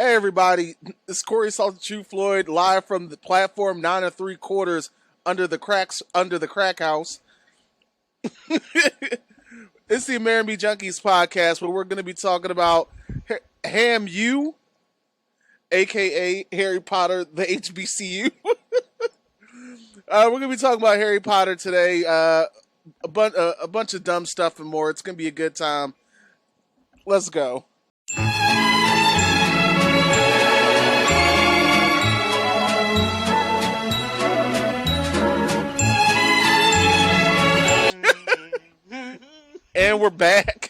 Hey everybody, it's Corey Salted Shoe Floyd live from the platform 9 3/4 under the crack house. It's the Amerime Junkies podcast where we're going to be talking about Ham U, aka Harry Potter, the HBCU. We're going to be talking about Harry Potter today, a bunch of dumb stuff and more. It's going to be a good time. Let's go. And we're back.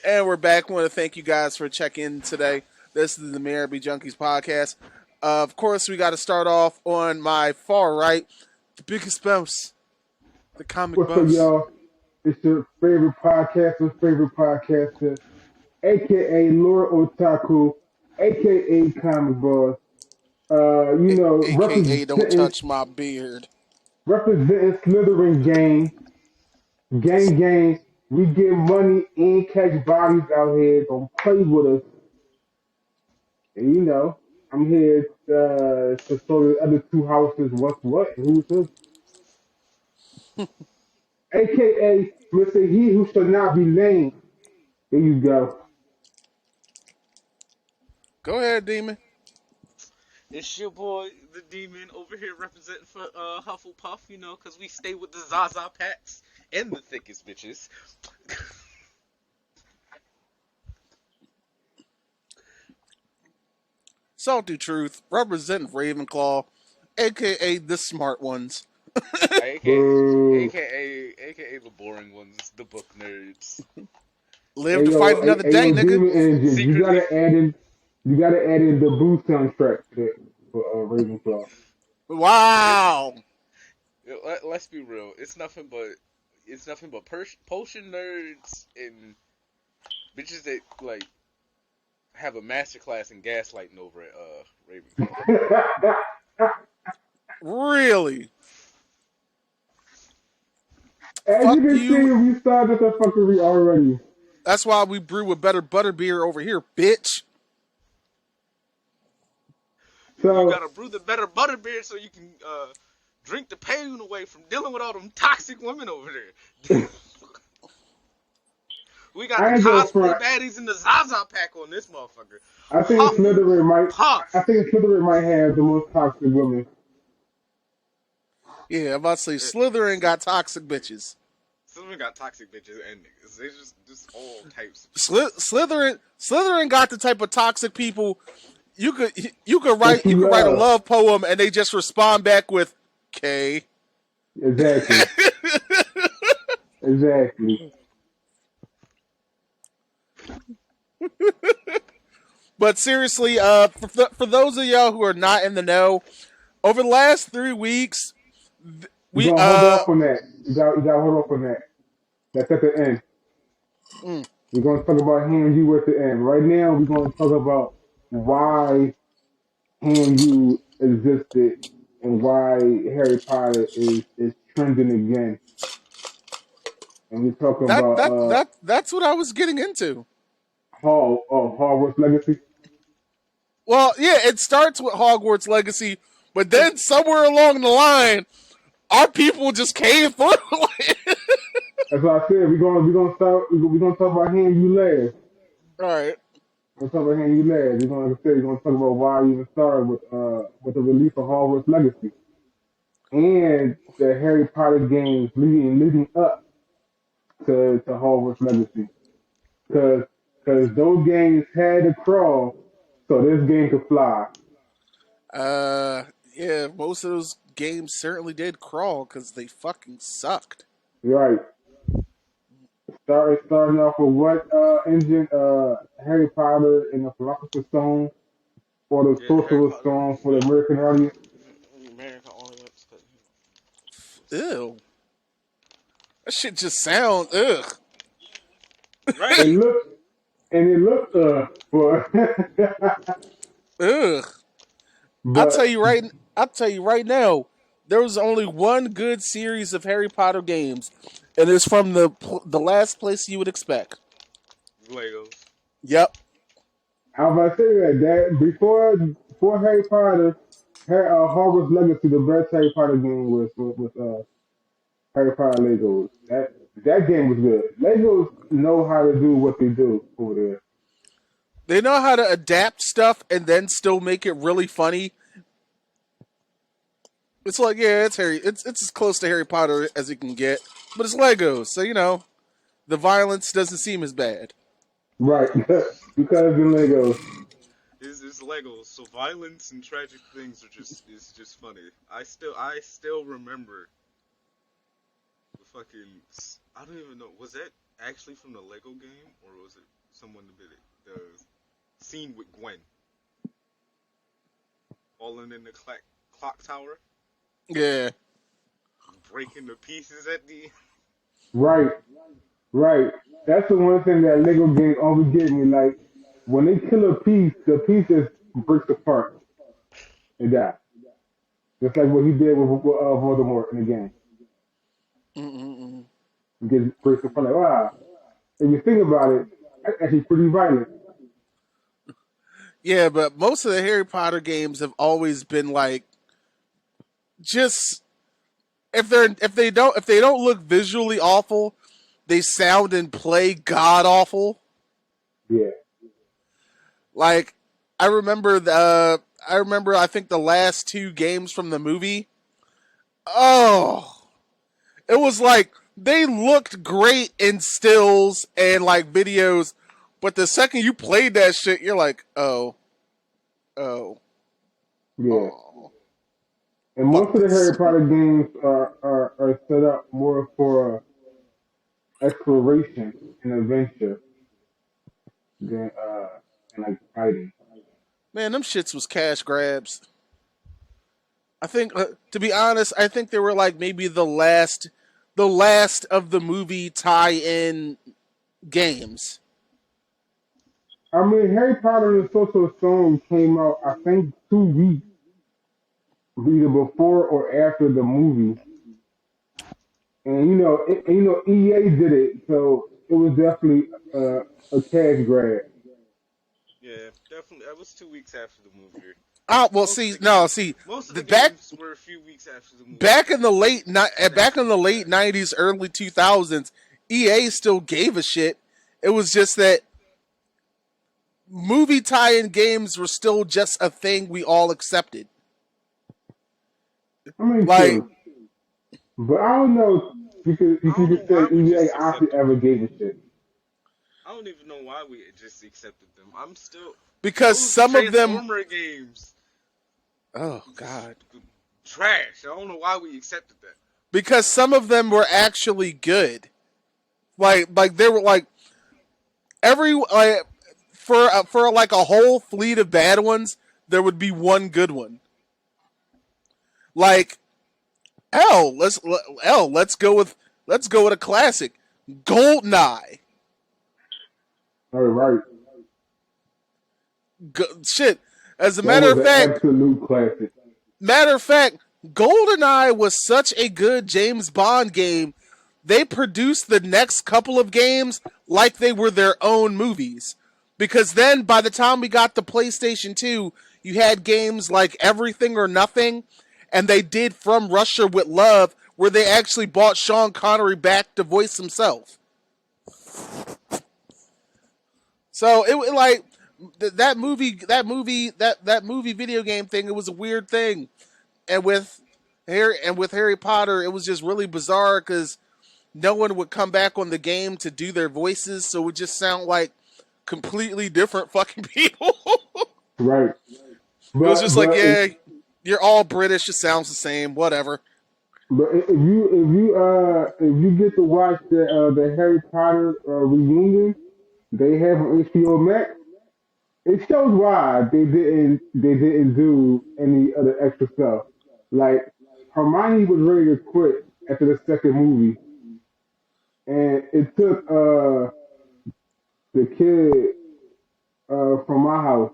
I want to thank you guys for checking in today. This is the Amerime Junkies podcast. Of course, we got to start off on my far right, the biggest boss, the comic boss. What's up, y'all? It's your favorite podcaster, a.k.a. Lord Otaku, a.k.a. Comic Boss. A.k.a. Don't touch my beard. Representing Slytherin gang. We get money and catch bodies out here. Don't play with us. And I'm here to show the other two houses what's what and who's who. A.K.A. Mr. He Who Shall Not Be Named. There you go. Go ahead, Demon. It's your boy, the Demon, over here representing for Hufflepuff, because we stay with the Zaza packs and the thickest bitches. Salty Truth, representing Ravenclaw, a.k.a. the smart ones. AKA the boring ones, the book nerds. Live to fight another day, nigga. You gotta add in the Boo soundtrack for Ravenclaw. Wow. Let's be real. It's nothing but potion nerds and bitches that have a masterclass in gaslighting over at Ravenclaw. Really? As Fuck you can you. see, we started the fuckery already. That's why we brew with better butterbeer over here, bitch. So you gotta brew the better butterbeer so you can drink the pain away from dealing with all them toxic women over there. We got the cosplay baddies in the Zaza pack on this motherfucker. I think Slytherin might have the most toxic women. Yeah, I'm about to say Slytherin got toxic bitches. Slytherin got toxic bitches and niggas. They just all types. Slytherin got the type of toxic people you could write a love poem and they just respond back with K. Exactly. Exactly. But seriously, for those of y'all who are not in the know, over the last 3 weeks, you gotta hold off on that. You gotta hold off on that. That's at the end. We're gonna talk about Ham U at the end. Right now, we're gonna talk about why Ham U existed and why Harry Potter is trending again. And we talk about that's what I was getting into. Hogwarts Legacy. Well, yeah, it starts with Hogwarts Legacy, but then somewhere along the line, our people just came through. That's what I said. We're gonna talk about Ham U last. All right. We're talking about Ham U last. We're gonna talk about why we even started with the release of Hogwarts Legacy and the Harry Potter games leading up to Hogwarts Legacy, because those games had to crawl so this game could fly. Yeah, most of those games certainly did crawl because they fucking sucked. Right. Starting off with what engine? Harry Potter and the Philosopher's Stone, or the Sorcerer's Stone for the American audience. American audience. Ew. That shit just sounds ugh. Right. It looked but ugh. I'll tell you right now, there was only one good series of Harry Potter games, and it's from the last place you would expect. Legos. Yep. I was about to say that before Harry Potter, Hogwarts Legacy, the best Harry Potter game was Harry Potter Legos. That game was good. Legos know how to do what they do over there. They know how to adapt stuff and then still make it really funny. It's like, yeah, it's Harry. It's as close to Harry Potter as it can get, but it's Legos, so the violence doesn't seem as bad. Right, because in Legos. It's Legos, so violence and tragic things are just funny. I still remember the fucking. I don't even know. Was that actually from the Lego game or was it someone that did it? The scene with Gwen falling in the clock tower, Yeah. breaking to pieces at the. Right, right. That's the one thing that Lego game always get me. Like when they kill a piece, the piece just breaks apart and die. Just like what he did with Voldemort in the game. Mm-mm-mm. It gets breaks apart. Like wow. If you think about it, that's actually pretty violent. Yeah, but most of the Harry Potter games have always been like just if they don't look visually awful, they sound and play god awful. Yeah. Like I remember I think the last two games from the movie. Oh, it was like they looked great in stills and like videos, but the second you played that shit, you're like, oh, Yeah. oh, And fuck most of the this. Harry Potter games are set up more for exploration and adventure than like fighting. Man, them shits was cash grabs. I think, to be honest, I think they were like maybe the last of the movie tie-in games. I mean, Harry Potter and the Sorcerer's Stone came out, I think, 2 weeks either before or after the movie, and EA did it, so it was definitely a cash grab. Yeah, definitely. That was 2 weeks after the movie. Ah, well, Most of see, the no, game, see, most of the the back games were a few weeks after the movie. back in the late '90s, early 2000s, EA still gave a shit. It was just that movie tie-in games were still just a thing we all accepted. I mean, Like, true, but I don't know if I you don't know could say why we EA just honestly accepted ever them. gave a shit. I don't even know why we just accepted them. I'm still because those some of them, Transformer games, oh just god, trash. I don't know why we accepted that. because some of them were actually good. Like they were like every like for like a whole fleet of bad ones, there would be one good one. Like hell, let's go with a classic, Goldeneye. All right, Shit. As a that matter was of an fact, absolute classic. matter of fact, Goldeneye was such a good James Bond game. They produced the next couple of games like they were their own movies. Because then by the time we got to PlayStation 2, you had games like Everything or Nothing, and they did From Russia with Love, where they actually brought Sean Connery back to voice himself. So it like that movie video game thing. It was a weird thing, and with Harry Potter, it was just really bizarre because no one would come back on the game to do their voices, so it would just sound like completely different fucking people. Right, It was but just like, yeah, you're all British. It sounds the same. Whatever. if you get to watch the Harry Potter reunion they have on HBO Max, it shows why they didn't do any other extra stuff. Like Hermione was ready to quit after the second movie, and it took the kid from my house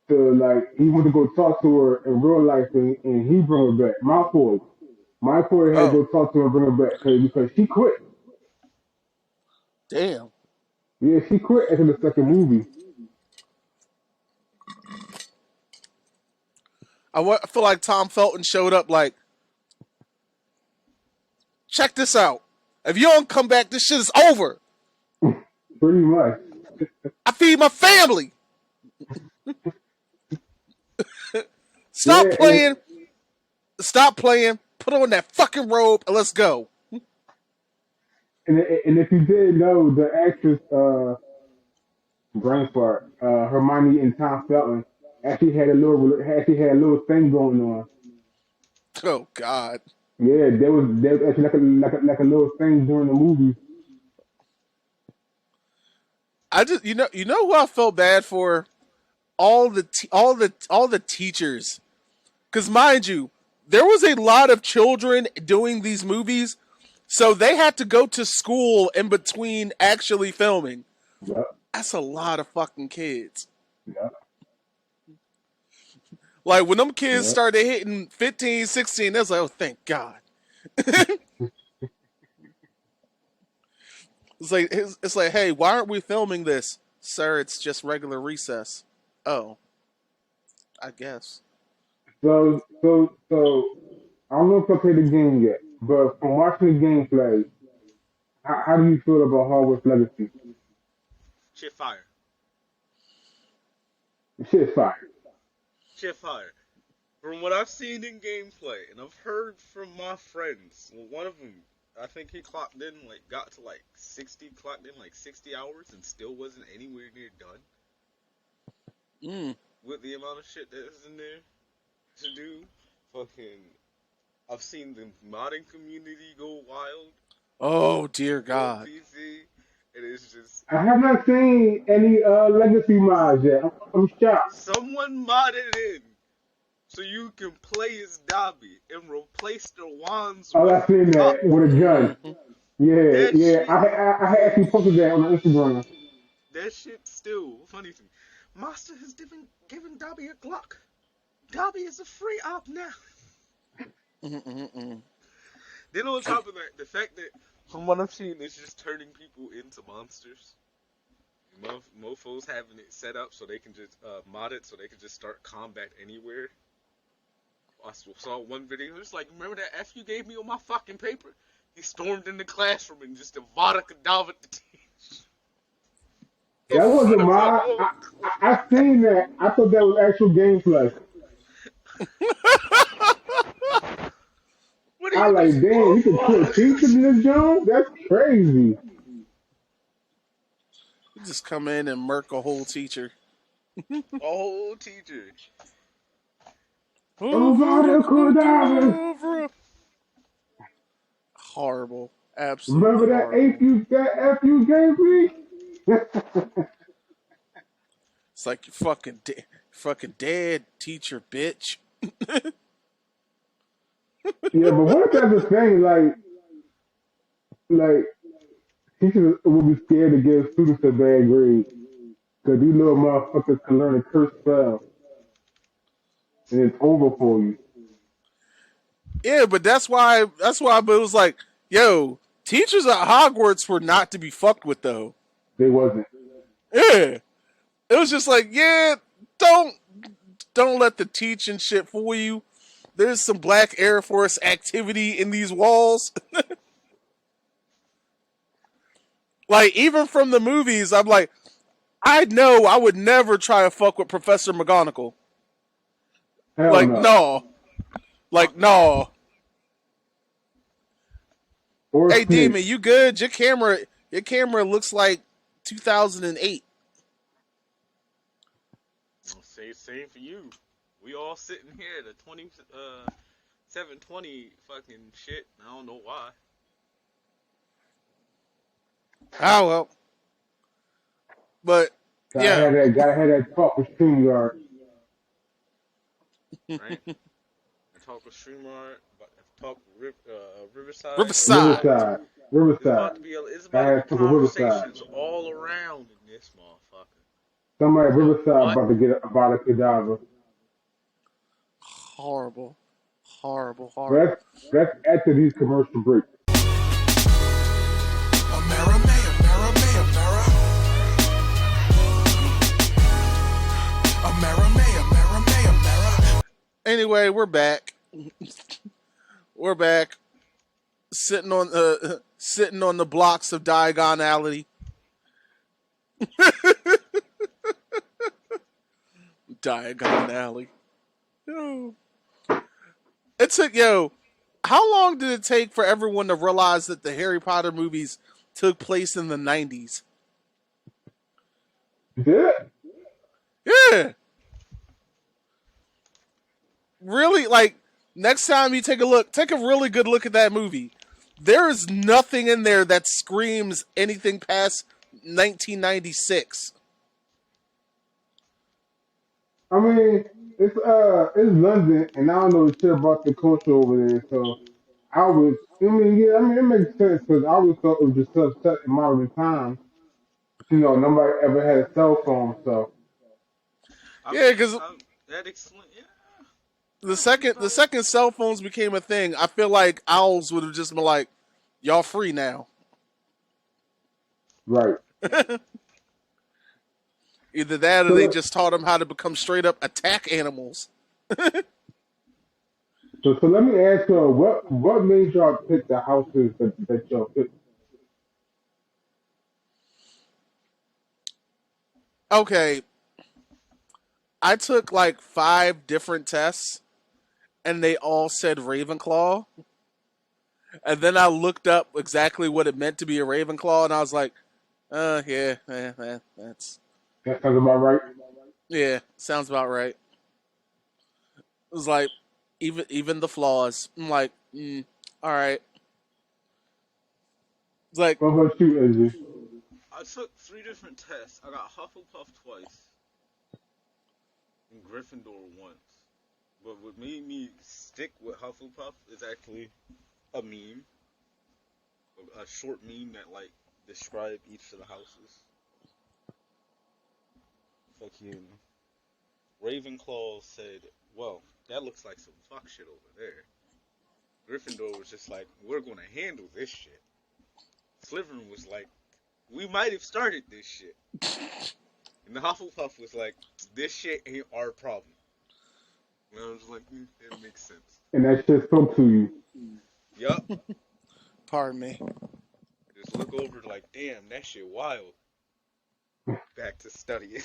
to like he went to go talk to her in real life, and he brought her back. My boy had to Oh, go talk to her and bring her back because she quit. damn. Yeah, she quit after the second movie. I feel like Tom Felton showed up like, check this out. If you don't come back, this shit is over. Pretty much. I feed my family. Stop Yeah, playing. Stop playing. Put on that fucking robe and let's go. and if you didn't know, the actress, brain fart, Hermione and Tom Felton actually had a little thing going on. Oh God. Yeah, there was actually like a little thing during the movie. I just you know who I felt bad for? All the teachers. Because mind you, there was a lot of children doing these movies, so they had to go to school in between actually filming. Yep, That's a lot of fucking kids. yep, Like when them kids yep. started hitting 15, 16, they was like, oh thank God. It's like, hey, why aren't we filming this? Sir, it's just regular recess. Oh, I guess. So, I don't know if I played the game yet, but from watching the gameplay, how do you feel about Hogwarts Legacy? Shit fire. Shit's fire. Shit fire. From what I've seen in gameplay, and I've heard from my friends, well, one of them, I think he clocked in like 60 hours and still wasn't anywhere near done Mm. with the amount of shit that is in there to do. Fucking, I've seen the modding community go wild Oh dear on God. PC. It is just I have not seen any Legacy mods yet. I'm shocked. someone modded in so you can play as Dobby and replace the wands Oh, with I seen that cups. with a gun. Mm-hmm. Yeah, That yeah. shit, I had actually posted that on Instagram. that shit still funny to me. Master has given Dobby a Glock. Dobby is a free op now. Mm-mm-mm. Then on top of that, the fact that from what I'm seeing, it's just turning people into monsters. Mofos having it set up so they can just mod it so they can just start combat anywhere. I saw one video. It's like, remember that F you gave me on my fucking paper? He stormed in the classroom and just Avada Kedavra the teach. That wasn't mod. I seen that. I thought that was actual gameplay. What are I you like, just damn, you can put teachers in this joint? That's crazy. You just come in and murk a whole teacher. a whole teacher? Avada Kedavra. Horrible. Absolutely Remember that horrible. F you gave me? It's like you fucking dead, teacher, bitch. Yeah, but what if that's a thing? Like teachers will be scared to give students a bad grade because these little motherfuckers can learn a curse spell and it's over for you. Yeah, but that's why it was like, yo, teachers at Hogwarts were not to be fucked with though. They wasn't. Yeah. It was just like, yeah, don't let the teaching shit fool you. There's some Black Air Force activity in these walls. Like, even from the movies, I'm like, I know I would never try to fuck with Professor McGonagall. Hell Like, no. no. Like, no. Or Hey, Snape. Demon, you good? Your camera looks like 2008. Same for you. We all sitting here at a 720 fucking shit. I don't know why. Oh, well. But, yeah. Gotta have that talk with StreamYard. Right? I talk with StreamYard, but I talk with Riverside. Riverside. Riverside. It's about to be conversations all around in this motherfucker. Somebody at Riverside about to get Avada Kedavra. Horrible. Horrible. That's after these commercial breaks. Amerime. Anyway, we're back. We're back. Sitting on the blocks of Diagon Alley. Diagon Alley. Yo. It took how long did it take for everyone to realize that the Harry Potter movies took place in the 90s? Did Yeah. Really, like, next time you take a really good look at that movie. There is nothing in there that screams anything past 1996. I mean, it's London, and I don't know shit about the culture over there, so yeah, I mean, it makes sense because I always thought it was just so set in modern times. Nobody ever had a cell phone, so I Yeah, mean, because that explain. Yeah, the I think second the about it. second cell phones became a thing, I feel like owls would have just been like, "Y'all free now." right. Either that, or So they let, just taught them how to become straight up attack animals. so let me ask you, what made y'all pick the houses that y'all picked? Okay, I took like 5 different tests, and they all said Ravenclaw. And then I looked up exactly what it meant to be a Ravenclaw, and I was like, yeah, that's That sounds about right. yeah, sounds about right. It was like even the flaws. I'm like, all right. It's like, What about you, Izzy? I took 3 different tests. I got Hufflepuff twice and Gryffindor once. But what made me stick with Hufflepuff is actually a meme, a short meme that like described each of the houses. Fucking Ravenclaw said, "Well, that looks like some fuck shit over there." Gryffindor was just like, "We're gonna handle this shit." Slytherin was like, "We might have started this shit," and the Hufflepuff was like, "This shit ain't our problem." And I was like, "It makes sense." And that shit spoke to you. Yup. pardon me. Just look over like, damn, that shit wild. Back to studying.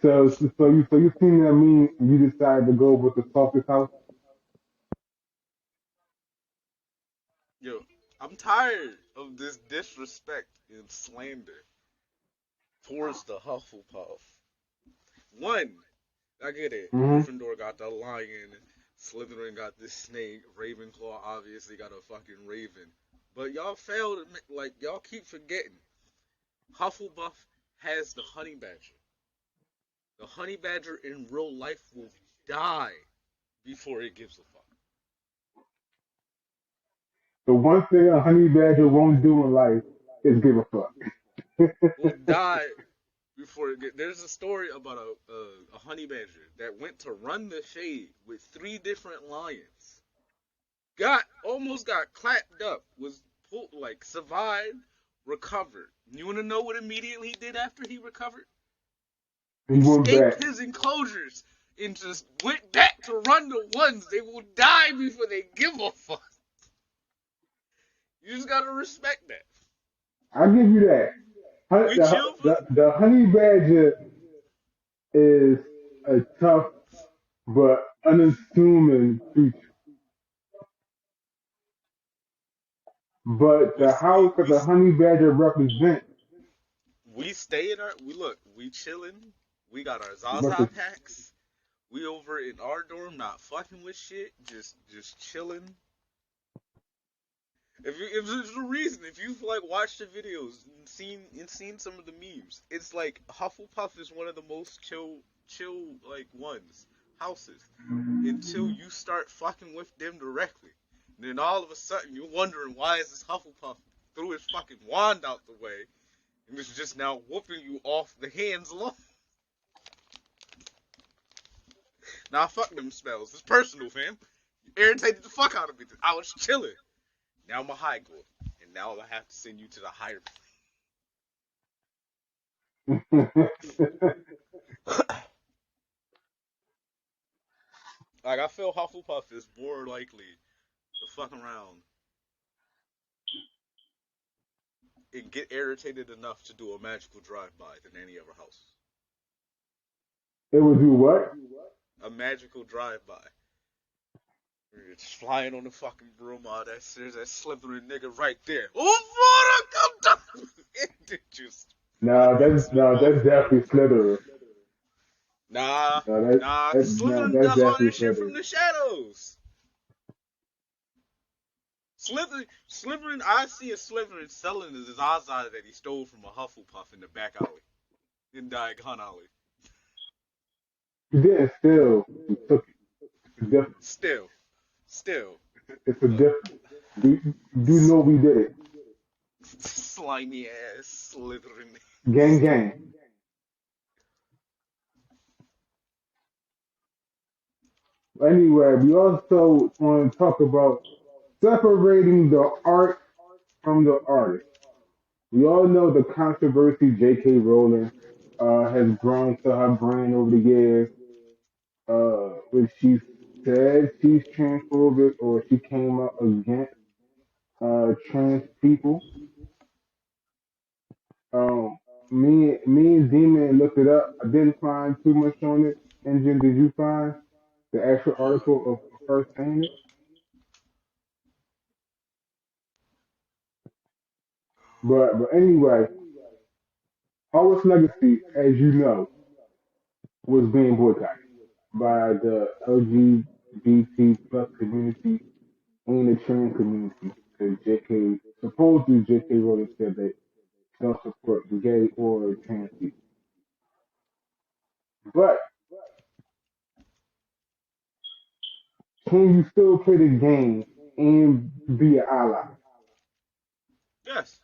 So you seen that meme and you decided to go with the softest house? Yo, I'm tired of this disrespect and slander towards the Hufflepuff. One, I get it. Mm-hmm. Gryffindor got the lion, Slytherin got this snake, Ravenclaw obviously got a fucking raven. But y'all fail to like y'all keep forgetting. Hufflepuff has the honey badger. The honey badger in real life will die before it gives a fuck. The one thing a honey badger won't do in life is give a fuck. Will die before it get. There's a story about a honey badger that went to run the shade with 3 different lions. Almost got clapped up. Was pulled like survived, recovered. You want to know what immediately he did after he recovered? He went back. Escaped his enclosures and just went back to run the ones. They will die before they give a fuck. You just gotta respect that. I'll give you that. We chill for. The honey badger is a tough but unassuming creature. But We the we house that we the honey badger represents we stay in our. We look. We chilling. We got our Zaza repre- packs. We over in our dorm, not fucking with shit. Just chilling. If there's a reason, if you've like watched the videos and seen some of the memes, it's like Hufflepuff is one of the most chill like ones houses until you start fucking with them directly. And then all of a sudden you're wondering why is this Hufflepuff threw his fucking wand out the way and is just now whooping you off the hands alone. Nah, fuck them spells. It's personal, fam. You irritated the fuck out of me. I was chilling. Now I'm a high goal. And now I have to send you to the higher. Like I feel Hufflepuff is more likely to fuck around and get irritated enough to do a magical drive-by than any other house. It would do what? A magical drive-by. It's flying on the fucking broom. Oh, there's that slithering nigga right there. Oh, water, come down! It just No, fucking off. that's definitely Slytherin. Nah, No, nah. Slytherin that's does all definitely this shit from Slytherin. the shadows. Slytherin. I see a Slytherin selling his Zaza that he stole from a Hufflepuff in the back alley, in Diagon Alley. You didn't steal. You took it. It's different. Still, still, It's a look, different. Do know we did it. slimy ass Slytherin. Gang, gang. Anyway, we also want to talk about separating the art from the artist. We all know the controversy J.K. Rowling has grown to her brain over the years, when she said she's transphobic or she came up against trans people. Um, me and Demon looked it up. I didn't find too much on it. Engine, did you find the actual Uh, article of her saying it? But anyway, Hogwarts Legacy, as you know, was being boycotted by the LGBT plus community and the trans community. Because supposedly J.K. Rowling said that she don't support gay or trans people. But can you still play the game and be an ally? yes.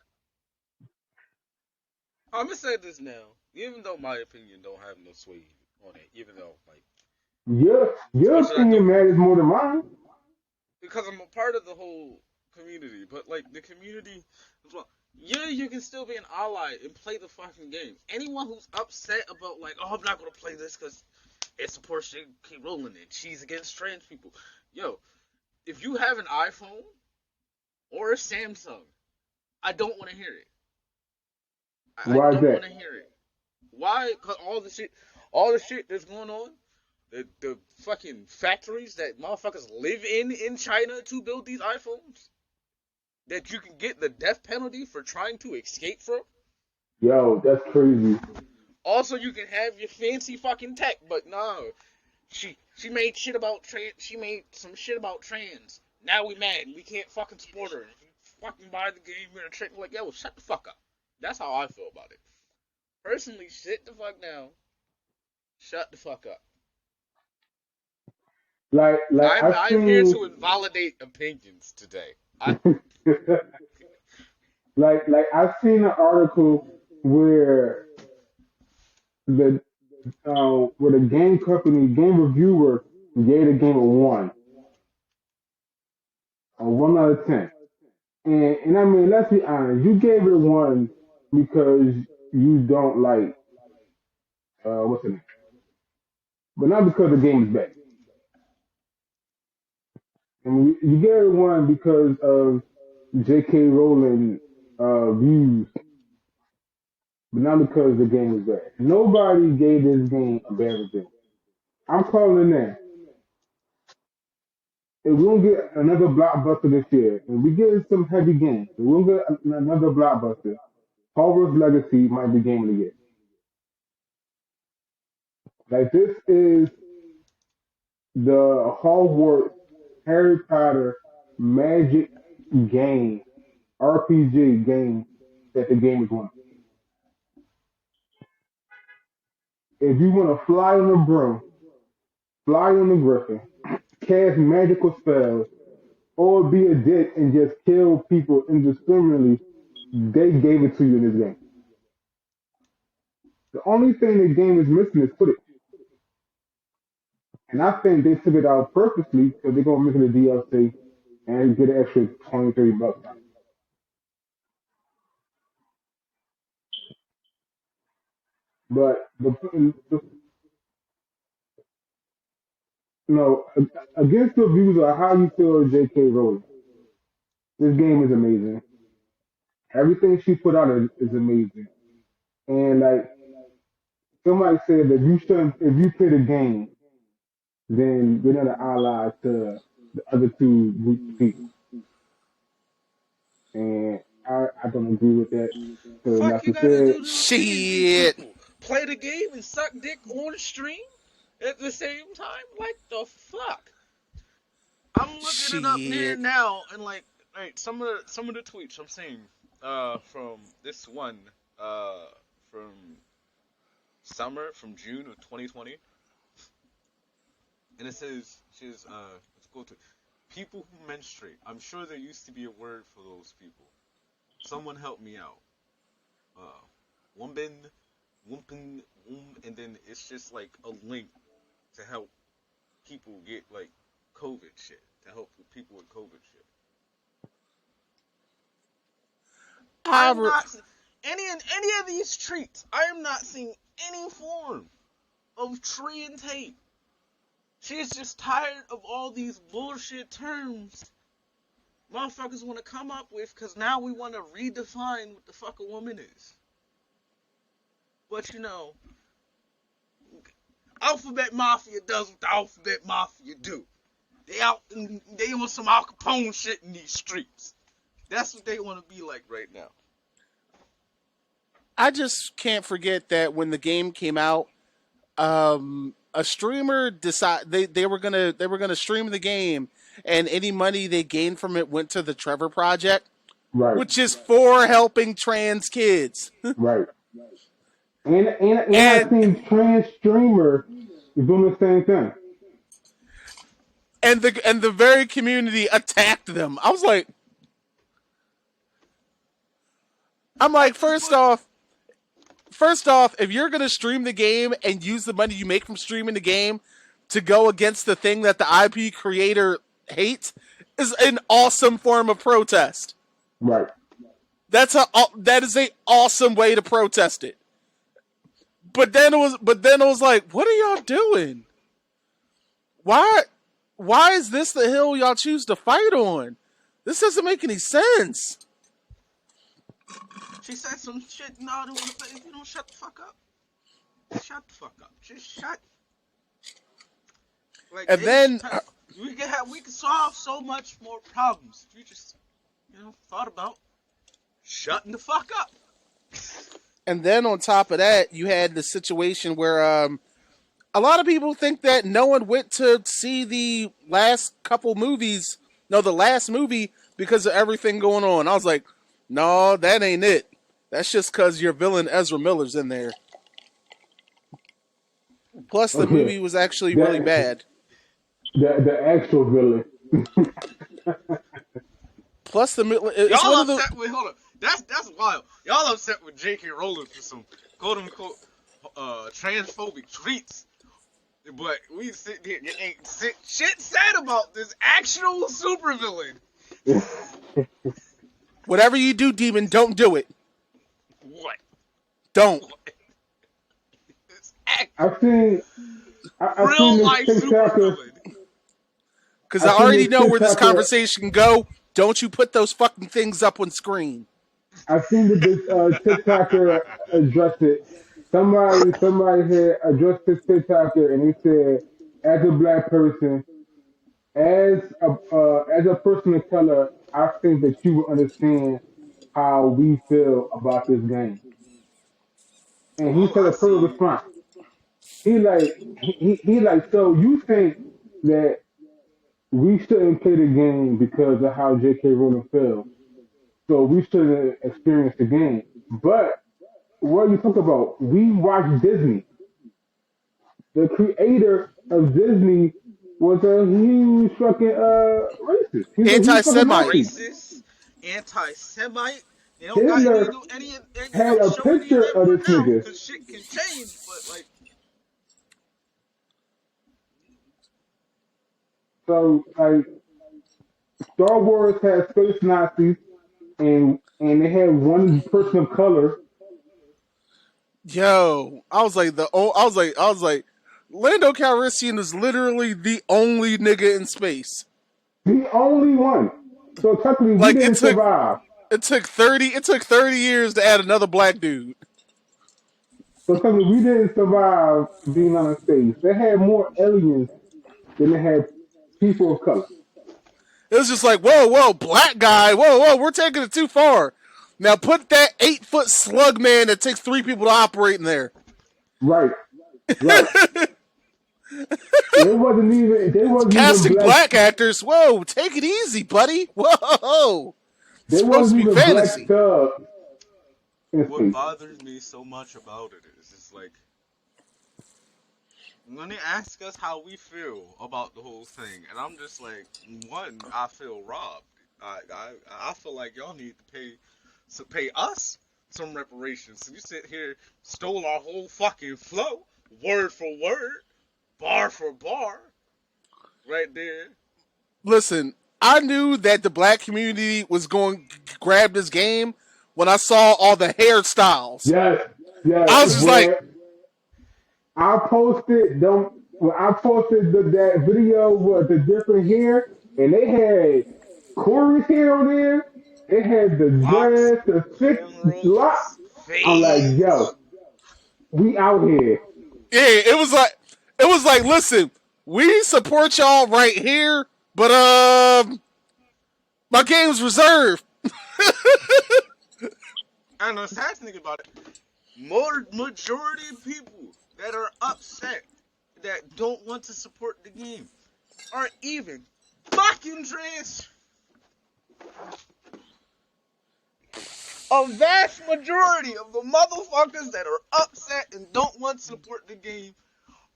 I'm gonna say this now. Even though my opinion don't have no sway on it, even though like as Your much as I opinion don't, matters more than mine. because I'm a part of the whole community, but like the community, well, yeah, you can still be an ally and play the fucking game. Anyone who's upset about like, oh, I'm not gonna play this because it supports J.K. Rowling and she's against trans people. Yo, if you have an iPhone or a Samsung, I don't want to hear it. I Why is don't that? want to hear it. Why? Cause all the shit that's going on, the fucking factories that motherfuckers live in China to build these iPhones that you can get the death penalty for trying to escape from. Yo, that's crazy. Also, you can have your fancy fucking tech, but no, she made shit about trans. She made some shit about trans. Now we mad. We can't fucking support her. If you fucking buy the game, you're gonna trick. Like, yo, shut the fuck up. That's how I feel about it. Personally, sit the fuck down. Shut the fuck up. Like I'm I I'm here seen to invalidate opinions today. I like I seen an article where the where the game company game reviewer gave the game a 1 out of 10. And I mean, let's be honest, you gave it a one because you don't like what's the name, but not because the game is bad. And you gave it one because of J.K. Rowling views, but not because the game is bad. Nobody gave this game a bad review. I'm calling it now. If we don't get another blockbuster this year, and we get some heavy games, if we don't get another blockbuster, Hogwarts Legacy might be game of the year. Like this is the Hogwarts Harry Potter Magic game, RPG game that the game is one. If you want to fly on a broom, fly on a griffin, cast magical spells, or be a dick and just kill people indiscriminately, they gave it to you in this game. The only thing the game is missing is footage. And I think they took it out purposely because they're going to make it a DLC and get an extra 20, $30 out of it. But No, against the views of how you feel J.K. Rowling, this game is amazing. Everything she put out is amazing. And like somebody said, if you play the game, then you're not an ally to the other two groups of people. And I don't agree with that. So Fuck like you you gotta said, do to the D&D Shit. people? Play the game and suck dick on the stream at the same time? Like the fuck? I'm looking it up here Shit. now, and like some of the tweets I'm seeing from this one from from June of 2020, and it says let's go to people who menstruate. I'm sure there used to be a word for those people. Someone help me out. Woman, wumpen, and then it's just like a link to help people get like COVID shit. To help people with COVID shit. I I'm re- not any of these treats. I am not seeing any form of tree and tape. She is just tired of all these bullshit terms motherfuckers want to come up with, because now we want to redefine what the fuck a woman is. But you know, Alphabet Mafia does what the Alphabet Mafia do. They on some Al Capone shit in these streets. That's what they want to be like right now. I just can't forget that when the game came out, a streamer decided they were gonna stream the game, and any money they gained from it went to the Trevor Project, right, which is for helping trans kids. right. And I and think trans streamer is doing the same thing. the very community attacked them. I'm like, first off, if you're gonna stream the game and use the money you make from streaming the game to go against the thing that the IP creator hates, is an awesome form of protest. Right. That is a awesome way to protest it. But then it was like, what are y'all doing? Why why is this the hill y'all choose to fight on? This doesn't make any sense. She said some shit. No, I don't want to. If you don't shut the fuck up, shut the fuck up. Just shut. Like And then we could solve so much more problems if you just thought about shutting the fuck up. on top of that, you had the situation where a lot of people think that no one went to see the last couple movies, no, the last movie because of everything going on. I was like, no, that ain't it. That's just because your villain Ezra Miller's in there. Plus, the Okay. movie was actually really That bad. the actual villain. Plus, it's Y'all one of the upset with hold up. That's wild. Y'all upset with J.K. Rowling for some quote unquote transphobic tweets. But we sit here and ain't shit said about this actual supervillain. whatever you do, Demon, don't do it. What? Don't. It's I've seen I've seen real this life TikToker. supervillain. Because I I've seen already this know where this TikToker. conversation can go. Don't you put those fucking things up on screen. I've seen that this TikToker addressed it. Somebody had addressed this TikToker and he said, as a black person, as a person of color, I think that you will understand how we feel about this game. And he Oh, said I a perfect see. response. He like, so you think that we shouldn't play the game because of how J.K. Rowling feels. So we shouldn't experience the game. But what you talk about? We watch Disney. The creator of Disney was a huge fucking racist. He's a huge fucking Anti-Semite. Nazi. Racist, anti-Semite. They don't got any Hitler of they had don't a show any of picture that of more this now nigga. because shit can change. But like, So like Star Wars had space Nazis and they had one person of color. Yo, I was like, Lando Calrissian is literally the only nigga in space. The only one. So technically, we Like didn't survive. It took 30 years to add another black dude. So technically, we didn't survive being on space. They had more aliens than they had people of color. It was just like, whoa, black guy, whoa, we're taking it too far. Now put that 8-foot slug man that takes 3 people to operate in there. Right. It wasn't even. They wasn't Casting even black actors. Whoa, take it easy, buddy. Whoa. It's supposed to be fantasy. What bothers me so much about it is, it's like, when they ask us how we feel about the whole thing, and I'm just like, one, I feel robbed. I feel like y'all need to pay us some reparations. So you sit here, stole our whole fucking flow, word for word, bar for bar, right there. Listen, I knew that the black community was going to grab this game when I saw all the hairstyles. Yes. I was just like, I posted that video with the different hair, and they had Corey's hair on there. They had the dress, the thick lock. I'm like, yo, we out here. Yeah, it was like, listen, we support y'all right here, but my game's reserved. And the sad thing about it, majority of people that are upset that don't want to support the game aren't even fucking trans. A vast majority of the motherfuckers that are upset and don't want to support the game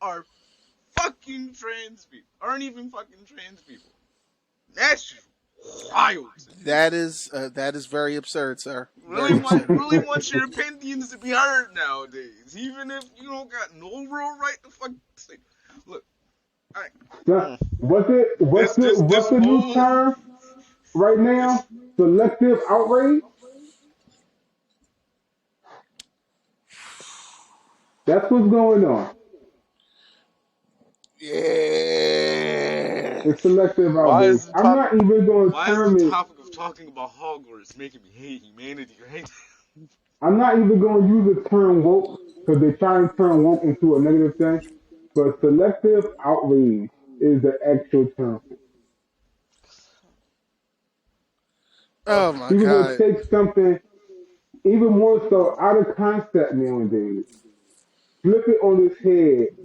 are fucking trans people. Aren't even fucking trans people. That's just wild. That is very absurd, sir. Really want your opinions to be heard nowadays, even if you don't got no real right to fucking say. Look, what's the new term right now? Selective outrage. That's what's going on. Yeah. It's selective outrage. I'm not even going to term it. Why is the topic of talking about Hogwarts making me hate humanity, right? I'm not even going to use the term woke because they're trying to turn woke into a negative thing. But selective outrage is the actual term. Oh my People god. will take something even more so out of concept nowadays, flip it on its head,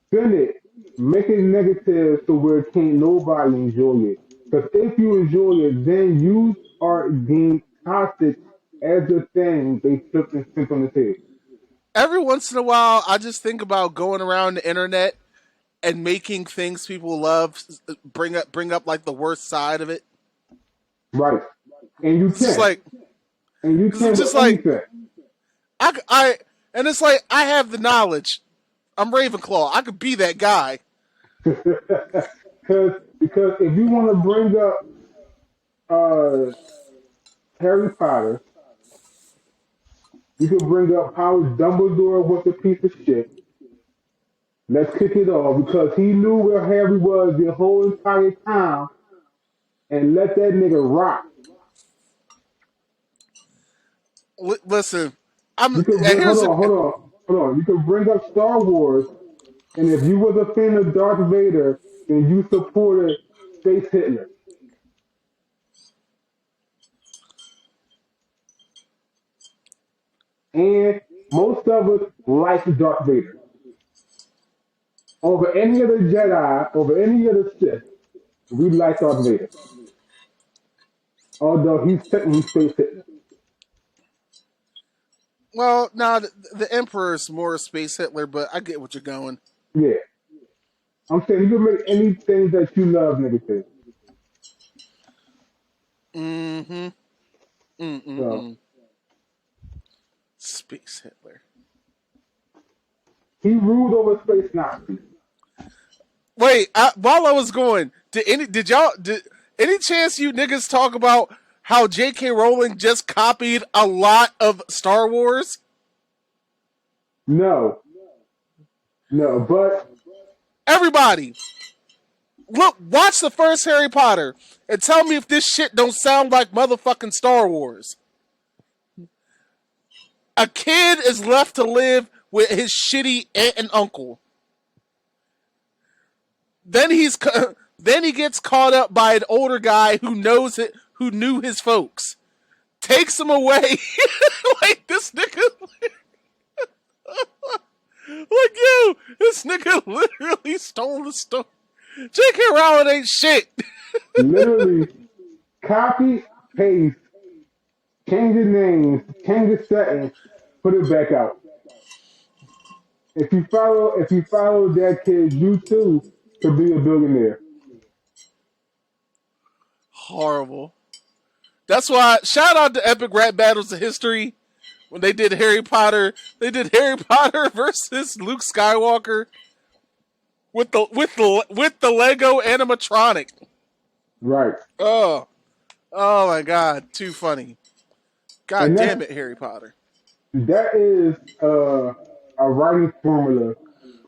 spin it, make it negative so where can't nobody enjoy it. Because if you enjoy it, then you are deemed toxic as the thing they flip and spin on its head. Every once in a while, I just think about going around the internet and making things people love bring up like the worst side of it. Right. And you It's just like, and you can't just do like, anything. and it's like, I have the knowledge. I'm Ravenclaw. I could be that guy. Because if you want to bring up Harry Potter, you can bring up how Dumbledore was a piece of shit. Let's kick it off because he knew where Harry was the whole entire time and let that nigga rock. Listen, hold on. You can bring up Star Wars, and if you was a fan of Darth Vader, then you supported Space Hitler. And most of us like Darth Vader. Over any other Jedi, over any other Sith, we like Darth Vader. Although he's technically Space Hitler. Well, now the Emperor's more Space Hitler, but I get what you're going. Yeah. I'm saying you can make anything that you love negative. So, Space Hitler. he ruled over space Nazis. Wait, while I was going, did any chance you niggas talk about how J.K. Rowling just copied a lot of Star Wars? No. No, but Everybody, look, watch the first Harry Potter and tell me if this shit don't sound like motherfucking Star Wars. A kid is left to live with his shitty aunt and uncle. Then then he gets caught up by an older guy who knows it, who knew his folks. Takes him away. Like this nigga. Like you, this nigga literally stole the story. J.K. Rowling ain't shit. literally copy, paste, change the names, change the settings, put it back out. If you follow that kid, you too could be a billionaire. Horrible. That's why shout out to Epic Rap Battles of History when they did Harry Potter. They did Harry Potter versus Luke Skywalker with the Lego animatronic. Right. Oh my god, too funny. God damn it, Harry Potter. That is a writing formula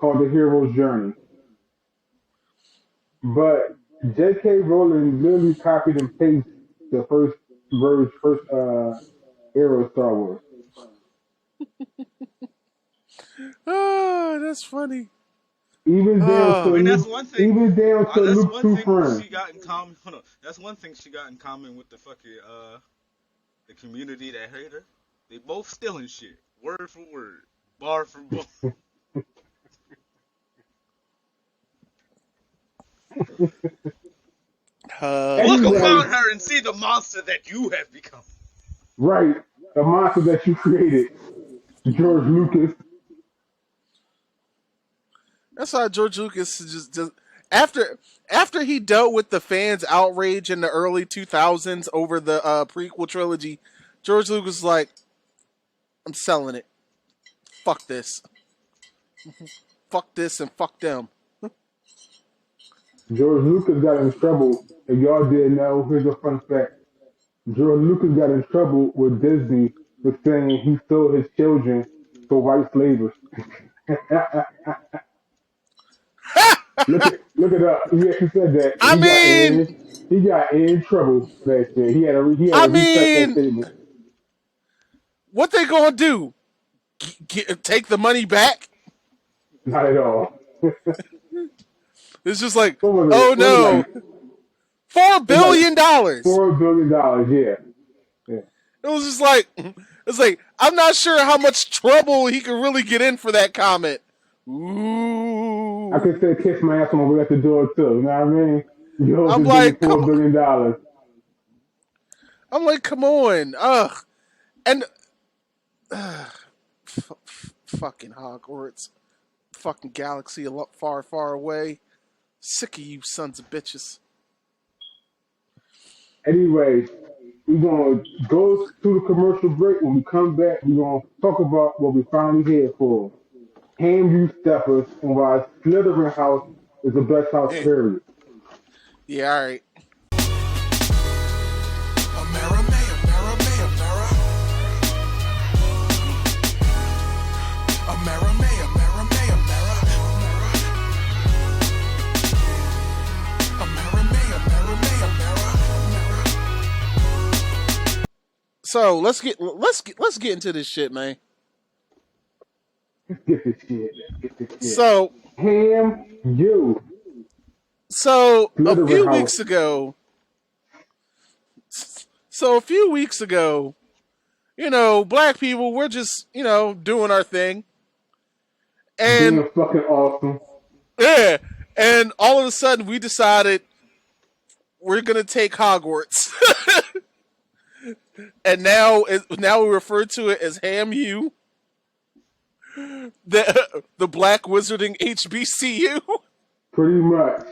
called the hero's journey. But J.K. Rowling literally copied and pasted the first era of Star Wars. Oh, that's funny. Even down to that's one thing. even down to That's Luke's one two thing friends. she got in common. Hold on. That's one thing she got in common with the fucking the community that hate her. They both stealing shit, word for word, bar for bar. Look Anyway, upon her and see the monster that you have become. right, the monster that you created, George Lucas. That's how George Lucas just after he dealt with the fans' outrage in the early 2000s over the prequel trilogy, George Lucas was like, I'm selling it. Fuck this. Fuck this and fuck them. George Lucas got in trouble. If y'all didn't know, here's a fun fact. George Lucas got in trouble with Disney for saying he sold his children for white slavers. Look it up. He actually said that. I mean, He got in trouble last year. He had to I retract that mean, statement. what they gonna do? Take the money back? Not at all. It's just like, What was oh it? What was no, it $4 billion. $4 billion. Yeah. It was just like, it's like, I'm not sure how much trouble he could really get in for that comment. Ooh. I could say kiss my ass on my way out the door too. You know what I mean? You I'm just give me like, $4 billion. I'm like, come on. Ugh. And fucking Hogwarts. Fucking galaxy a lot far, far away. Sick of you sons of bitches. Anyway, we're gonna go to the commercial break. When we come back, we're gonna talk about what we finally here for. Ham you steppers and why Slytherin House is the best house period. Yeah, alright. Amerime, Amerime, Amerime, Amerime, So let's get into this shit, man. Let's get this shit. So Ham you. So a Slytherin few House. weeks ago, black people, we're just, doing our thing. And Being fucking awesome. yeah, and all of a sudden we decided we're going to take Hogwarts. And now we refer to it as Ham U. The Black Wizarding HBCU. Pretty much.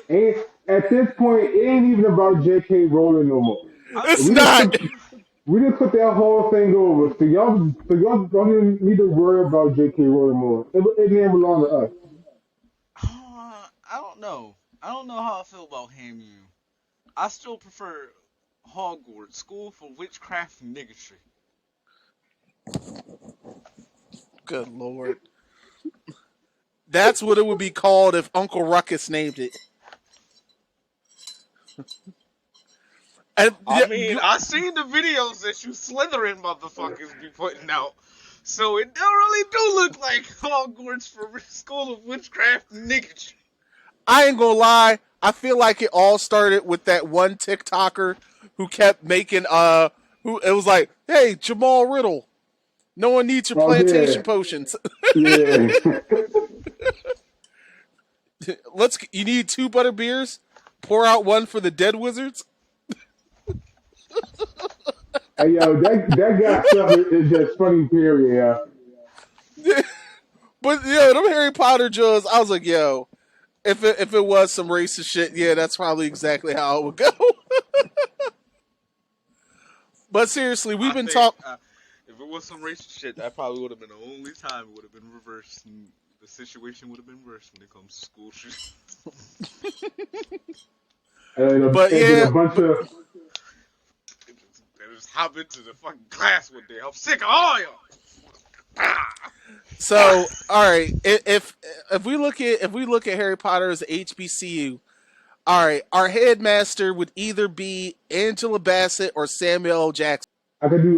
And at this point, it ain't even about J.K. Rowling no more. It's not. We just put that whole thing over. So y'all don't even need to worry about J.K. Rowling more. It didn't belong to us. I don't know. I don't know how I feel about Ham U. I still prefer Hogwarts, School for Witchcraft and Niggatry. Good lord. That's what it would be called if Uncle Ruckus named it. And I mean, I seen the videos that you Slytherin motherfuckers be putting out. So it don't really do look like Hogwarts for School of Witchcraft and Niggatry. I ain't gonna lie. I feel like it all started with that one TikToker who kept making who it was like, hey, Jamal Riddle, no one needs your Oh yeah, plantation potions. yeah. You need 2 butter beers. Pour out one for the dead wizards. Hey yo, that guy stuff is just funny. Period. But them Harry Potter jokes, I was like, yo, if it was some racist shit, yeah, that's probably exactly how it would go. But seriously, we've I been think talking. if it was some racist shit, that probably would have been the only time it would have been reversed. And the situation would have been worse when it comes to school shootings. But yeah, a bunch of They just hop into the fucking class one day. I'm sick of all y'all. so all right, if we look at Harry Potter as a HBCU, all right, our headmaster would either be Angela Bassett or Samuel L. Jackson. I could do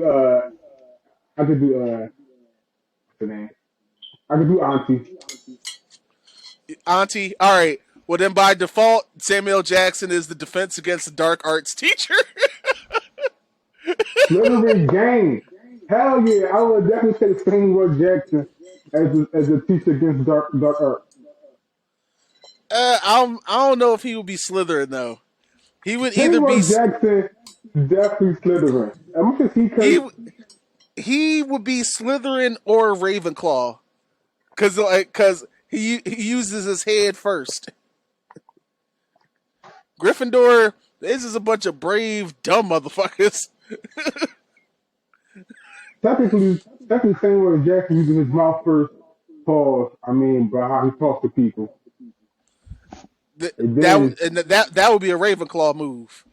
what's the name? I could do Auntie. Auntie, all right. Well, then by default, Samuel L. Jackson is the Defense Against the Dark Arts teacher. Slytherin gang. Hell yeah, I would definitely say Samuel Jackson as a teacher against dark art. I don't know if he would be Slytherin though. He would either be Samuel Jackson definitely Slytherin. I'm gonna see he because he would be Slytherin or Ravenclaw, cause he uses his head first. Gryffindor, this is a bunch of brave dumb motherfuckers. technically Samuel Jackson using his mouth first. Pause. I mean, by how he talks to people, and then That would be a Ravenclaw move.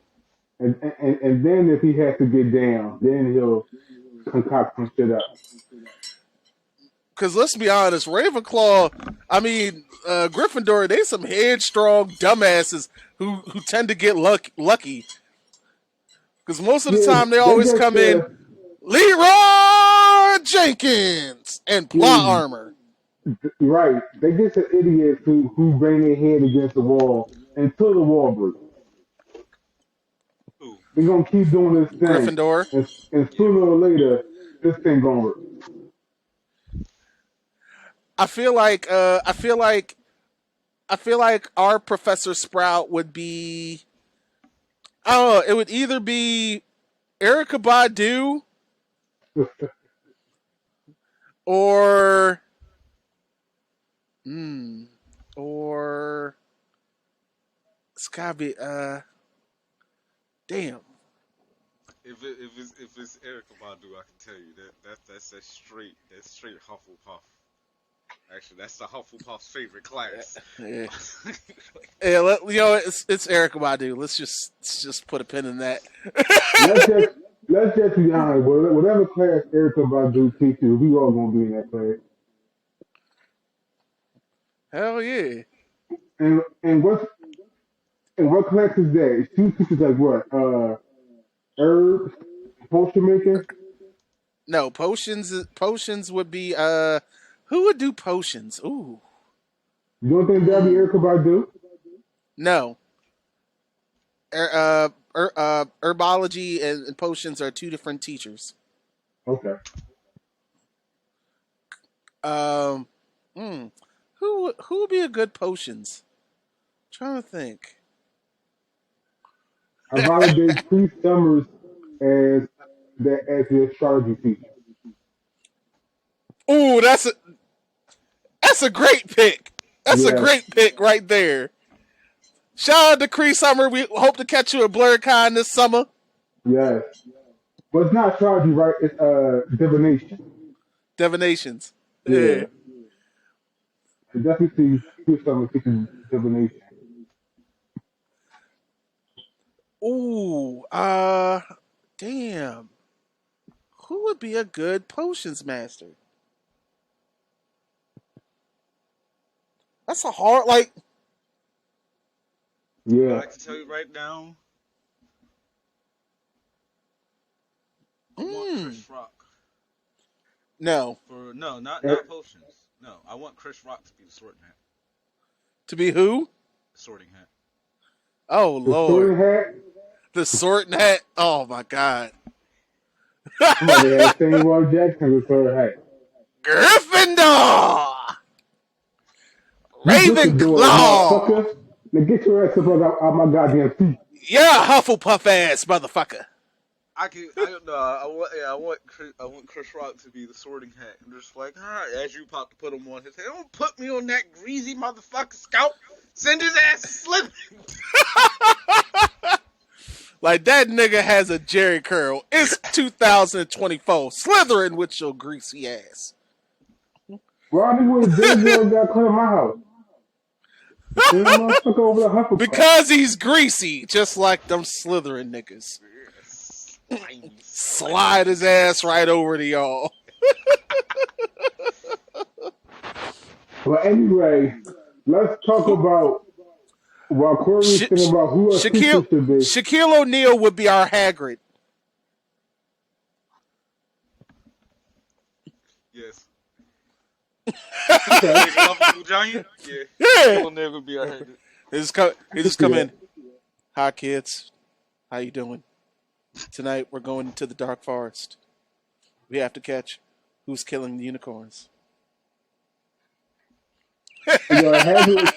and then if he has to get down, then he'll concoct some shit up. Because let's be honest, Ravenclaw, I mean, Gryffindor, they some headstrong dumbasses who tend to get lucky. Because most of the Yeah, time they they always just come in Leroy Jenkins and plot yeah, armor. right. They get the idiots who bang their head against the wall until the wall breaks. Ooh, They're gonna keep doing this thing, Gryffindor. and yeah. sooner or later, this thing gonna work. I feel like our Professor Sprout would be. I don't know. It would either be Erica Badu or or it's gotta be damn. If it's Erica Badu, I can tell you that's straight Hufflepuff. Actually, that's the Hufflepuff's favorite class. Yeah, it's Erica Badu. Let's just put a pin in that. let's just let's just be honest. Whatever class Erica Badu teaches, we all gonna be in that class. Hell yeah. And what class is that? She teaches like what? Herbs, potion making. No, potions would be who would do potions? Ooh. You don't think that'd be Erica Badu? No. Herbology and potions are 2 different teachers. Okay. Um, who would be a good potions? I'm trying to think. I validate Cree Summers as as the astrology teacher. Ooh, that's a great pick. That's a Yes, great pick right there. Shout out to Cree Summer. We hope to catch you at BlurCon this summer. yes. But it's not astrology, right? It's divination. Divinations. Yeah. Yeah. I definitely see Cree Summers teaching divination. Ooh, damn. Who would be a good potions master? That's a hard like. But Yeah. I can tell you right now, I want Mm, Chris Rock no, for no, not Eh, not potions. No, I want Chris Rock to be the Sorting Hat. to be who? The Sorting Hat. Oh the Lord, sorting hat. the sorting hat. Oh my God, I'm about to have Samuel Jackson with sorting hat. Gryffindor, You Gryffindor, Ravenclaw. motherfucker. Now get your ass up out my goddamn feet. Yeah, Hufflepuff ass motherfucker. I don't know. I want Chris Rock to be the Sorting Hat. And just like, all right, as you pop to put him on his head, don't put me on that greasy motherfucker scout. Send his ass slipping. Like that nigga has a Jerry curl. It's 2024. Slithering with your greasy ass. Why nigga with Jerry Jones got cut in my house? Send that motherfucker over to Hufflepuff. Because he's greasy, just like them slithering niggas. Slimy, Slide slimy. his ass right over to y'all. But anyway, let's talk Who, about while Corey's Sha- thinking about who a teacher Shaquille should be. Shaquille O'Neal would be our Hagrid. Yes. Okay. Big lovable giant. Yeah. Yeah. He'll never be a hater. He just come in. Hi kids. How you doing? Tonight we're going to the dark forest. We have to catch who's killing the unicorns. You know, Hagrid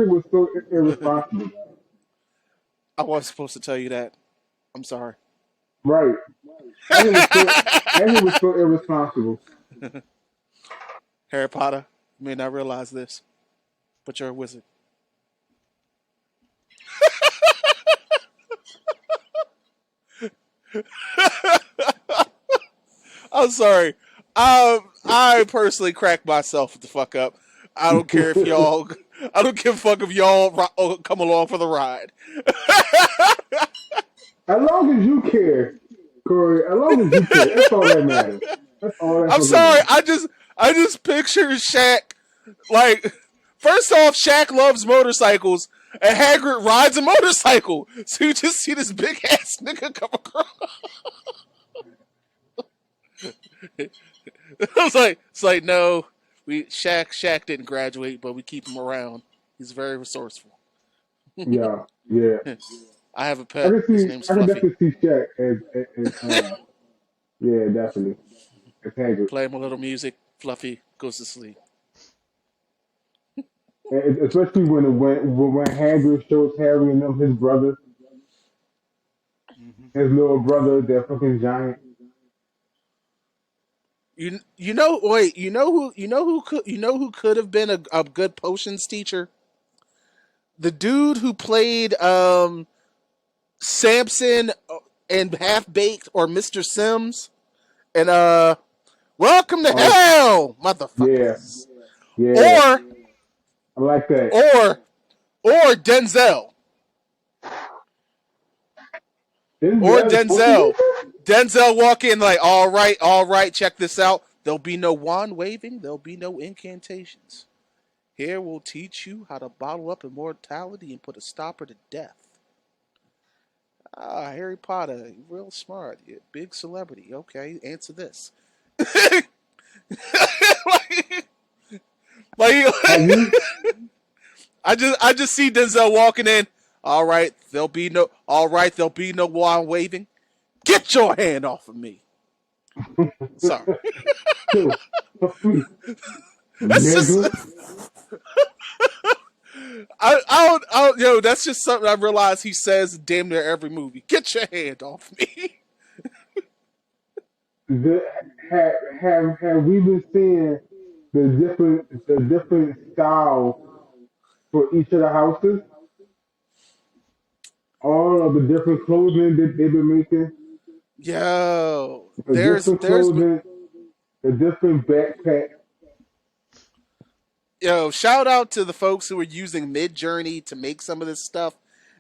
was so irresponsible. I wasn't supposed to tell you that. I'm sorry. Right. Hagrid was so irresponsible. Harry Potter, you may not realize this, but you're a wizard. I'm sorry. I personally crack myself the fuck up. I don't care if y'all. I don't give a fuck if y'all come along for the ride. As long as you care, Corey, as long as you care, that's all that matters. That's all that I'm fucking sorry. matters. I just picture Shaq. Like, first off, Shaq loves motorcycles, and Hagrid rides a motorcycle. So you just see this big ass nigga come across. It's like no, Shaq didn't graduate, but we keep him around. He's very resourceful. Yeah, yeah. I have a pet. His name's I can Fluffy. definitely see Shaq as yeah, definitely. As Hagrid. Play him a little music. Fluffy goes to sleep. And especially when Hagrid shows Harry and them his brother, Mm-hmm. his little brother, that fucking giant. You know wait you know who could have been a good potions teacher? The dude who played Samson and Half Baked or Mr. Sims and Welcome to Oh Hell, yeah, motherfuckers. yeah. Or I like that. or Denzel. Isn't Or that supposed to be Denzel. Denzel walk in like, all right, check this out. There'll be no wand waving, there'll be no incantations. Here we'll teach you how to bottle up immortality and put a stopper to death. Ah, Harry Potter, real smart, big celebrity. Okay, answer this. like, like Have you? I just see Denzel walking in. All right, there'll be no wand waving. Get your hand off of me. Sorry. Two. That's just Nigga. that's just something I realize he says damn near every movie. Get your hand off me. The, have we been seeing the different styles for each of the houses? All of the different clothing that they've been making, Yo, the different clothing, the different backpack. yo, shout out to the folks who are using Mid Journey to make some of this stuff.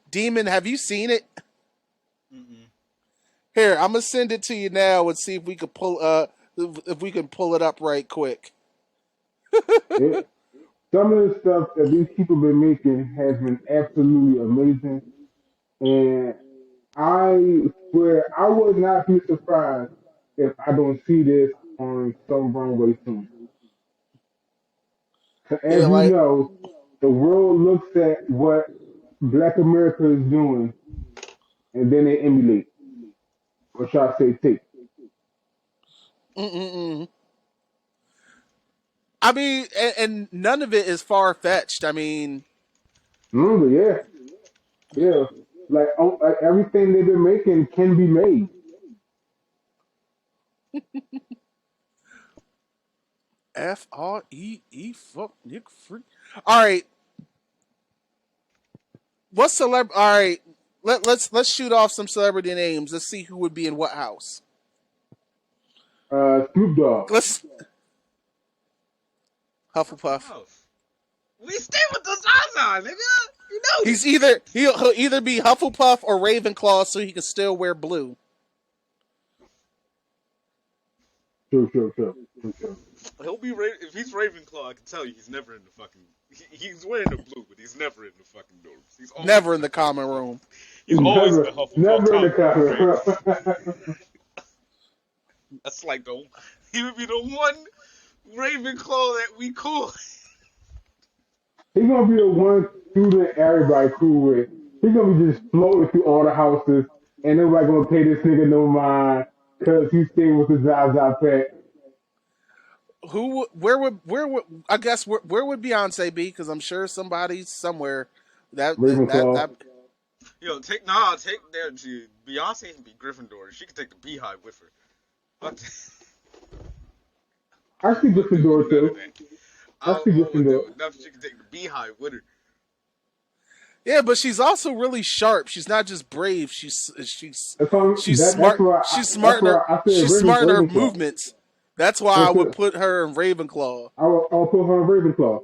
Demon, have you seen it? Mm-mm. Here, I'm gonna send it to you now and see if we can pull it up right quick. It, some of the stuff that these people been making has been absolutely amazing, and I swear I would not be surprised if I don't see this on some runway soon. So as Yeah, you like know, the world looks at what Black America is doing, and then they emulate, or should I say, take. mm-mm-mm. I mean, and none of it is far fetched. I mean, Remember, yeah, yeah, like everything they've been making can be made. FREE fuck Nick free. All right, what celeb? All right, let's shoot off some celebrity names. Let's see who would be in what house. Snoop Dogg. Let's Hufflepuff. Hufflepuff. We stay with the Zaza, nigga. You know He's this. he'll either be Hufflepuff or Ravenclaw, so he can still wear blue. Sure. He'll be if he's Ravenclaw. I can tell you, he's never in the fucking. He's wearing the blue, but he's never in the fucking dorms. He's always Never in the common room. He's always in the Hufflepuff Never in the common room. cover. That's like he would be the one Ravenclaw that we cool. He's gonna be the one student everybody cool with. He's gonna be just floating through all the houses, and nobody gonna pay this nigga no mind because he's staying with the Zaza pet. Where would I guess where would Beyonce be? Because I'm sure somebody somewhere Ravenclaw. that Yo, take there to Beyonce can be Gryffindor. She can take the beehive with her. Fuck I see Gryffindor none of too. that. I see I would do Gryffindor. enough. She can take the beehive with her. yeah, but she's also really sharp. She's not just brave. That's why She's that's smart. why She's smart in that's her. why I said She's smart in her Ravenclaw. movements. That's why I That's would it. put her in Ravenclaw. I'll put her on Ravenclaw.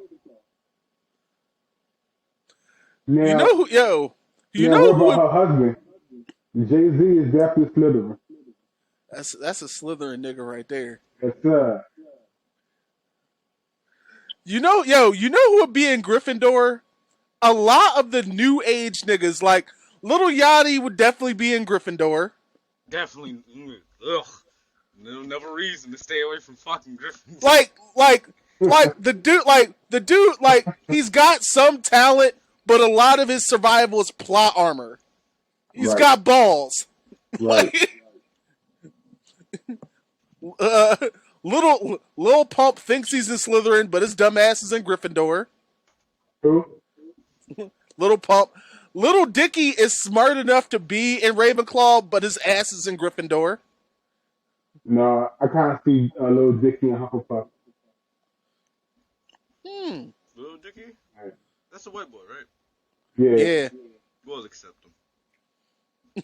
You Now, know who? Yo, you now what know who about would? her husband? Jay-Z is definitely Slytherin. That's a Slytherin nigga right there. That's You know, you know who would be in Gryffindor? A lot of the new age niggas, like Little Yachty, would definitely be in Gryffindor. Definitely. Ugh. No, never reason to stay away from fucking Griffins. Like the dude, like he's got some talent, but a lot of his survival is plot armor. He's right. got balls. Right. uh, Lil Pump thinks he's in Slytherin, but his dumb ass is in Gryffindor. Who? Little Pump. Little Dicky is smart enough to be in Ravenclaw, but his ass is in Gryffindor. No, I can't see Lil Dicky and Hufflepuff. Little Dicky? Right. That's a white boy, right? Yeah. We'll accept him.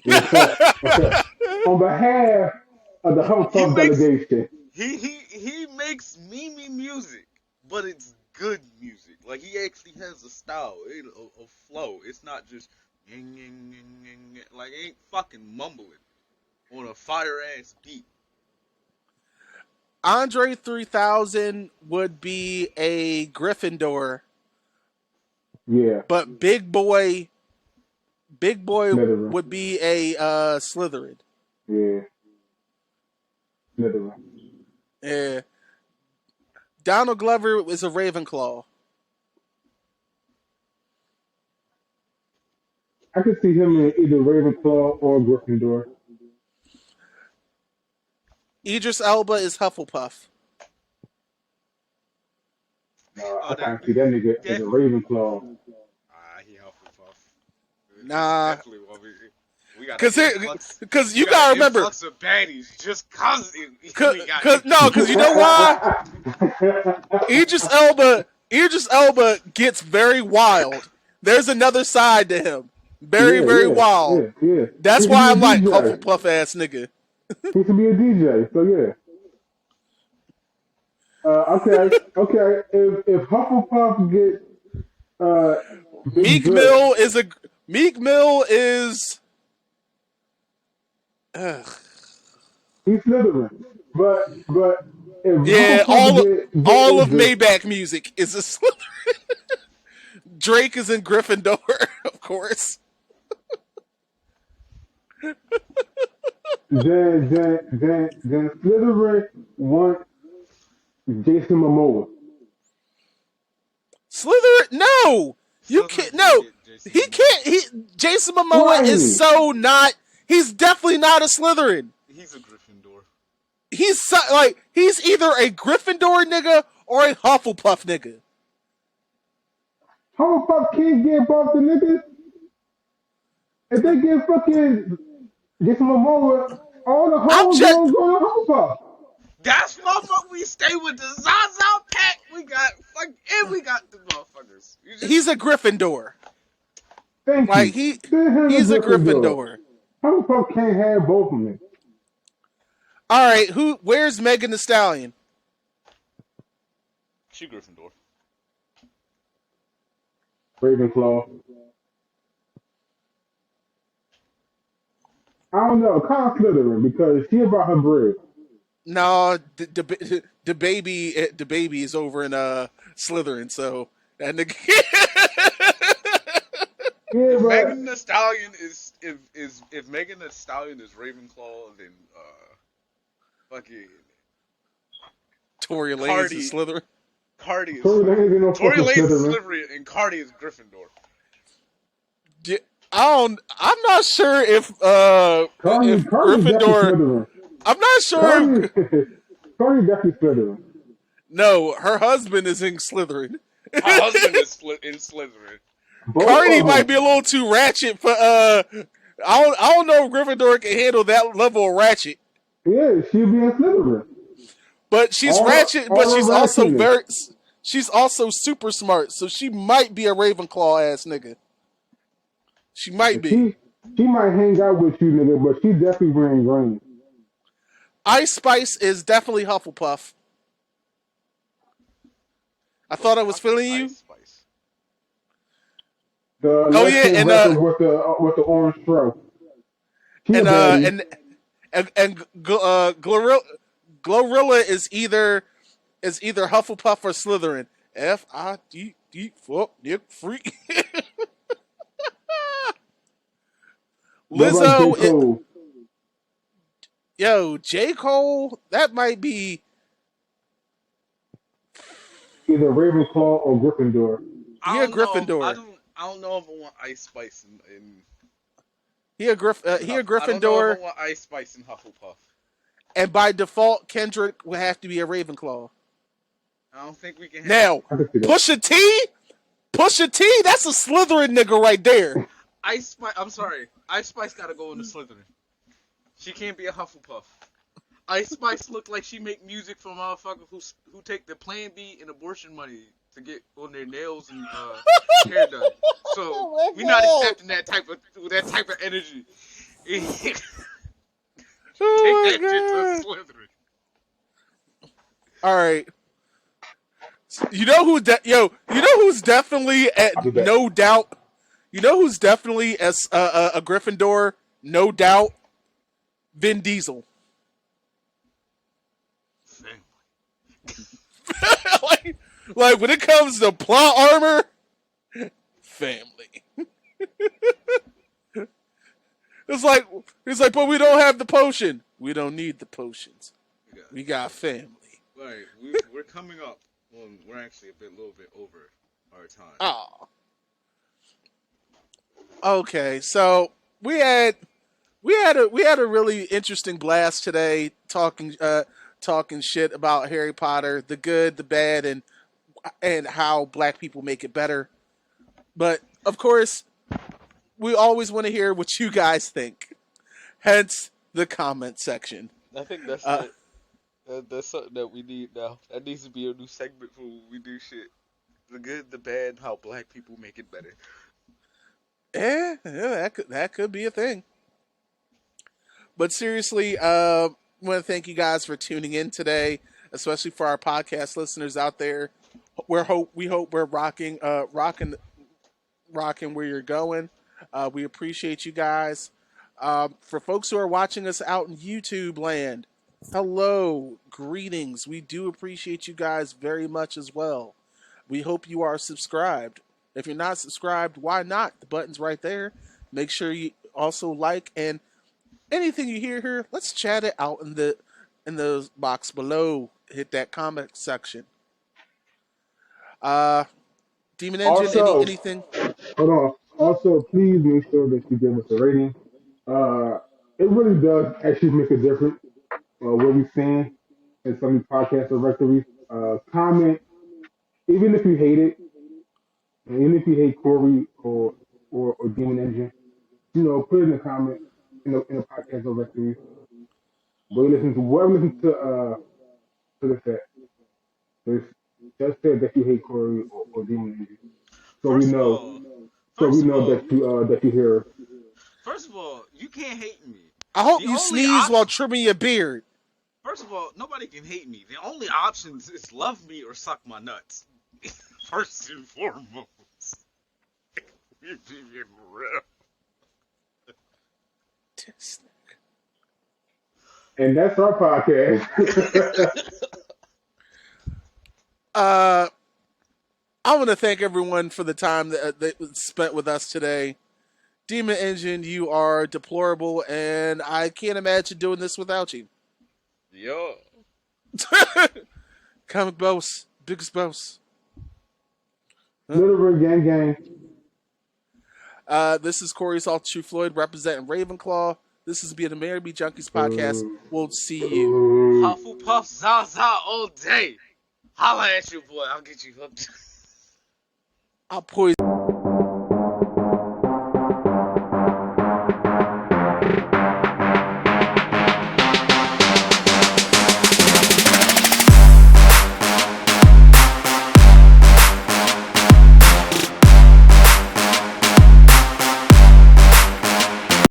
Okay. On behalf of the Hufflepuff delegation, He makes meme music, but it's good music. Like he actually has a style, a flow. It's not just like it ain't fucking mumbling on a fire ass beat. Andre 3000 would be a Gryffindor, yeah, but Big Boy Slytherin. would be a Slytherin. Yeah, Slytherin. Yeah. Donald Glover is a Ravenclaw. I could see him in either Ravenclaw or Gryffindor. Idris Elba is Hufflepuff. No, I can't see that nigga as a Ravenclaw. He Hufflepuff. Nah. Definitely what we got. Because you gotta remember. Influx of baddies just cause Because you know why? Idris Elba gets very wild. There's another side to him. Very wild. Yeah. That's He why can I'm be a like DJ. Hufflepuff ass nigga. He can be a DJ, so yeah. Okay. If Hufflepuff gets Meek Mill is he's Slytherin, but If Yeah, Hufflepuff all get of Maybach music is a Slytherin. Drake is in Gryffindor, of course. then Slytherin want Jason Momoa. Slytherin, no, you Slytherin can't. can't No, get Jason he Momoa. can't. Jason Momoa is Why? so not. He's definitely not a Slytherin. He's a Gryffindor. He's either a Gryffindor nigga or a Hufflepuff nigga. Hufflepuff can't get above the niggas. If they get fucking Jason Momoa, all the I'm hoes just. gonna go to Hufflepuff. That's motherfucker. We stay with the Zaza pack. We got and we got the motherfuckers. He's a Gryffindor. Thank Like you. Send him he's a to Gryffindor. Gryffindor. Hufflepuff can't have both of them. All right, where's Megan Thee Stallion? She Gryffindor. Ravenclaw. I don't know. Kind of Slytherin because she about her bread. No, the baby is over in Slytherin, so that nigga. Yeah, If but Megan Thee Stallion is if Megan Thee Stallion is Ravenclaw, then fucking Tory Lanez Cardi. is Slytherin. Cardi is Tory Lanez ain't no Tory fucking Lanez is Slytherin. Slytherin and Cardi is Gryffindor. I'm not sure if Cardi definitely Gryffindor. Slytherin. I'm not sure. Cardi definitely Slytherin. No, her husband is in Slytherin. Her husband is in Slytherin. Both Cardi of might them. be a little too ratchet for I don't know if Gryffindor can handle that level of ratchet. Yeah, she'll be in Slytherin. But she's All- ratchet, all but the she's also ratchetness. she's also super smart, so she might be a Ravenclaw ass nigga. She might be. She might hang out with you, nigga, but she definitely wearing green. Ice Spice is definitely Hufflepuff. I thought I was feeling you. Ice Spice. The Oh, yeah, Lexington and, rapper with the orange throw. She a And baddie. Glorilla is either Hufflepuff or Slytherin. FIDD fuck Nick Freak. What about Lizzo, J. Cole? J. Cole, that might be. Either Ravenclaw or Gryffindor. He a Gryffindor. I don't know if I want Ice Spice in He a I don't know if Gryffindor, I want Ice Spice in Hufflepuff. and by default, Kendrick would have to be a Ravenclaw. I don't think we can have Now, I can see that. Pusha T, that's a Slytherin nigga right there. Ice Spice. I'm sorry. Ice Spice gotta go into Slytherin. She can't be a Hufflepuff. Ice Spice look like she make music for motherfuckers who take the Plan B and abortion money to get on their nails and hair done. So we're not accepting that type of energy. Take that shit to Slytherin. All right. You know who's definitely at I'll be back. no doubt. You know who's definitely as a Gryffindor, no doubt. Vin Diesel. like when it comes to plot armor, family. It's like, but we don't have the potion. We don't need the potions. We got family. Right, we're coming up. Well, we're actually a little bit over our time. Oh. Okay, so we had a really interesting blast today talking shit about Harry Potter, the good, the bad, and how black people make it better. But of course, we always want to hear what you guys think. Hence the comment section. I think that's that's something that we need now. That needs to be a new segment for when we do shit. The good, the bad, and how black people make it better. Yeah, that could be a thing. But seriously, I want to thank you guys for tuning in today, especially for our podcast listeners out there. We hope we're rocking where you're going. We appreciate you guys. For folks who are watching us out in YouTube land, Hello, greetings. We do appreciate you guys very much as well. We hope you are subscribed. If you're not subscribed, why not? The button's right there. Make sure you also like, and anything you hear here, let's chat it out in the box below. Hit that comment section. Uh Demon Engine, Also, anything? hold on. Also, please make sure that you give us a rating. Uh, it really does actually make a difference. What we've seen in some of these podcast directories. Comment, even if you hate it, and even if you hate Corey or Demon Engine, put it in the comment in the podcast directory. Listen to the set. Just say that you hate Corey or Demon Engine, so we First of know all, so we first of know all, that you hear us. first of all, you can't hate me. I hope The you only sneeze while option, trimming your beard. first of all, nobody can hate me. The only options is love me or suck my nuts. First and foremost, we be real. And that's our podcast. I want to thank everyone for the time that was spent with us today. Demon Engine, you are deplorable, and I can't imagine doing this without you. Yo. Comic boss, biggest boss. Little Gang Gang. This is Corey Salttrue Floyd representing Ravenclaw. This has been the Amerime Junkies podcast. We'll see you. Hufflepuff Zaza all day. Holla at you, boy. I'll get you hooked. I'll poison.